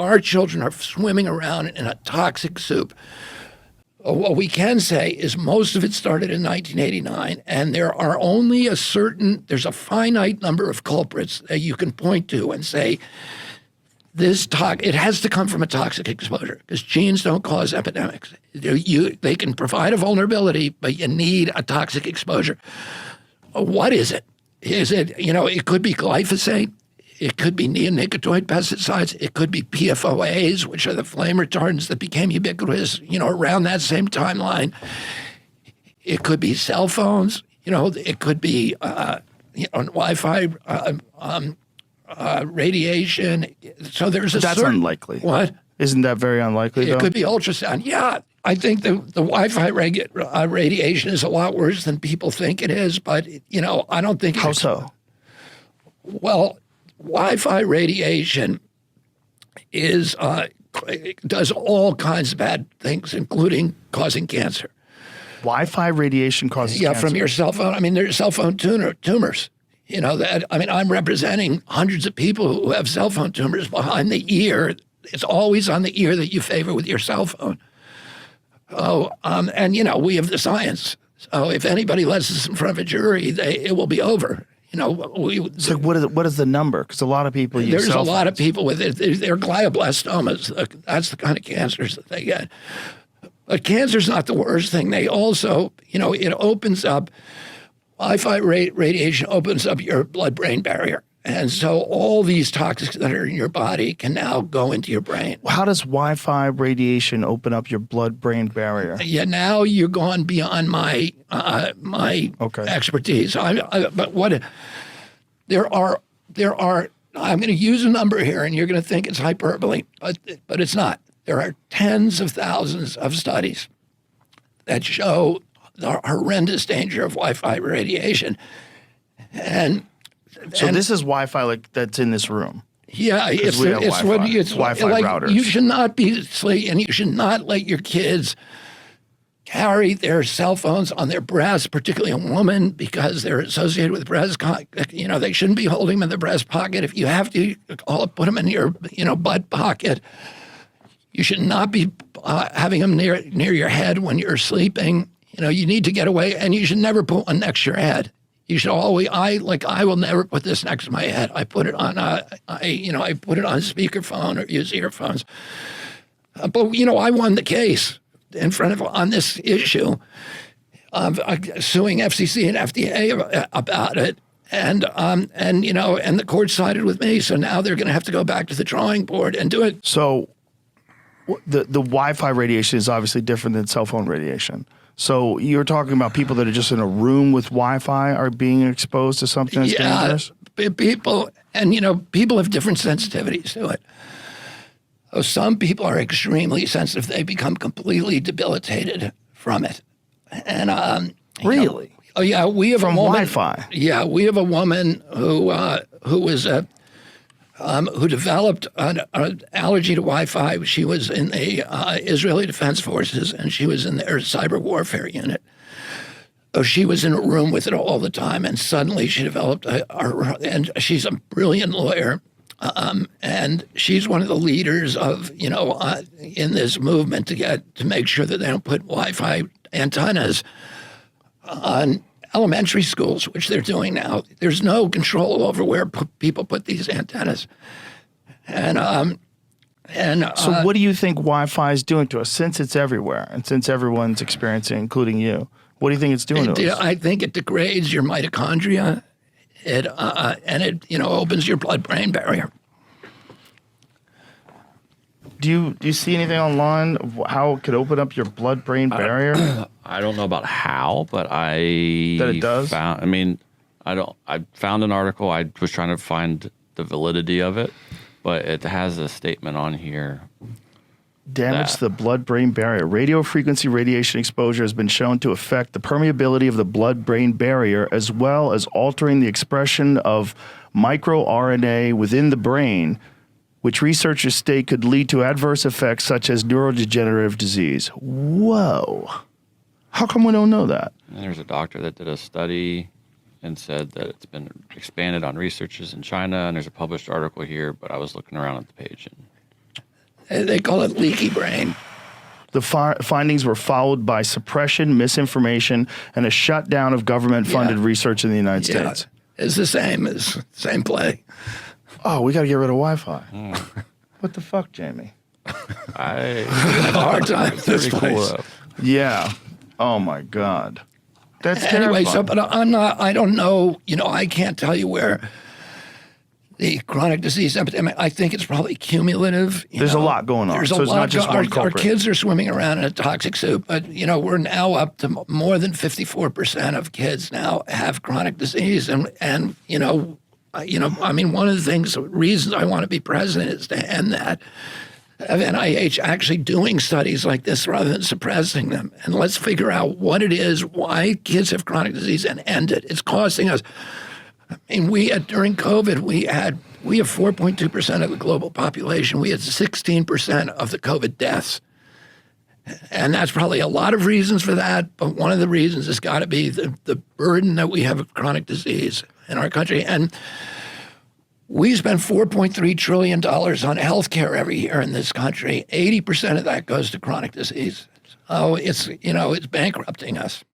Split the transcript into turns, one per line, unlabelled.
our children are swimming around in a toxic soup. What we can say is most of it started in 1989, and there's a finite number of culprits that you can point to and say, it has to come from a toxic exposure, because genes don't cause epidemics. They can provide a vulnerability, but you need a toxic exposure. What is it? Is it, it could be glyphosate. It could be neonicotinoid pesticides. It could be PFOAs, which are the flame retardants that became ubiquitous, around that same timeline. It could be cell phones. It could be Wi-Fi, radiation. So there's
That's unlikely.
What?
Isn't that very unlikely, though?
It could be ultrasound. Yeah, I think the Wi-Fi radiation is a lot worse than people think it is, but, I don't think...
How so?
Well, Wi-Fi radiation does all kinds of bad things, including causing cancer.
Wi-Fi radiation causes cancer?
Yeah, from your cell phone. I mean, there's cell phone tumors. I'm representing hundreds of people who have cell phone tumors behind the ear. It's always on the ear that you favor with your cell phone. We have the science. So if anybody lets us in front of a jury, it will be over.
So what is the number? Because a lot of people use
There's
cell
a lot
phones.
of people with it. They're glioblastomas. That's the kind of cancers that they get. But cancer's not the worst thing. They also, it opens up, Wi-Fi radiation opens up your blood-brain barrier. And so all these toxins that are in your body can now go into your brain.
How does Wi-Fi radiation open up your blood-brain barrier?
Yeah, now you're gone beyond my expertise. But what there are. I'm going to use a number here, and you're going to think it's hyperbole, but it's not. There are tens of thousands of studies that show the horrendous danger of Wi-Fi radiation,
So this is Wi-Fi that's in this room.
Yeah, it's
Wi-Fi
like
routers.
You should not be and you should not let your kids carry their cell phones on their breasts, particularly a woman, because they're associated with breast. They shouldn't be holding them in the breast pocket. If you have to, put them in your butt pocket. You should not be having them near your head when you're sleeping. You need to get away, and you should never put one next to your head. You should always. I will never put this next to my head. I put it on. I put it on speakerphone or use earphones. But I won the case on this issue, suing FCC and FDA about it, and the court sided with me. So now they're going to have to go back to the drawing board and do it.
So the Wi-Fi radiation is obviously different than cell phone radiation. So you're talking about people that are just in a room with Wi-Fi are being exposed to something that's dangerous?
People have different sensitivities to it. So some people are extremely sensitive. They become completely debilitated from it. And
really?
We have
from
a woman.
Wi-Fi.
Yeah, we have a woman who developed an allergy to Wi-Fi. She was in the Israeli Defense Forces, and she was in their cyber warfare unit. So she was in a room with it all the time, and suddenly she developed and she's a brilliant lawyer, and she's one of the leaders of, in this movement to make sure that they don't put Wi-Fi antennas on elementary schools, which they're doing now. There's no control over where people put these antennas. So
what do you think Wi-Fi is doing to us, since it's everywhere and since everyone's experiencing, including you? What do you think it's doing to us?
I think it degrades your mitochondria. It opens your blood-brain barrier.
Do you see anything online of how it could open up your blood-brain barrier?
I don't know about how, but that
it does?
I found an article. I was trying to find the validity of it, but it has a statement on here.
Damage to the blood-brain barrier. Radio frequency radiation exposure has been shown to affect the permeability of the blood-brain barrier, as well as altering the expression of microRNA within the brain, which researchers state could lead to adverse effects such as neurodegenerative disease. Whoa. How come we don't know that?
And there's a doctor that did a study and said that it's been expanded on researchers in China, and there's a published article here, but I was looking around at the page.
They call it leaky brain.
The findings were followed by suppression, misinformation, and a shutdown of government-funded research in the United States.
It's the same play.
Oh, we got to get rid of Wi-Fi. What the fuck, Jamie?
I
have a hard time with this
pretty cool
place.
though.
Yeah. Oh my God. That's
Anyway,
terrifying.
but I don't know, I can't tell you where the chronic disease epidemic, I think it's probably cumulative.
There's a lot going on.
There's
So
a
it's
lot.
not just one
Our
culprit.
kids are swimming around in a toxic soup, but we're now up to more than 54% of kids now have chronic disease, and I mean, one of the reasons I want to be president is to end that. Of NIH actually doing studies like this rather than suppressing them. And let's figure out what it is, why kids have chronic disease, and end it. It's costing us. I mean, during COVID, we have 4.2% of the global population. We had 16% of the COVID deaths. And that's probably a lot of reasons for that, but one of the reasons has got to be the burden that we have of chronic disease in our country. And we spend $4.3 trillion on healthcare every year in this country. 80% of that goes to chronic disease. So it's bankrupting us.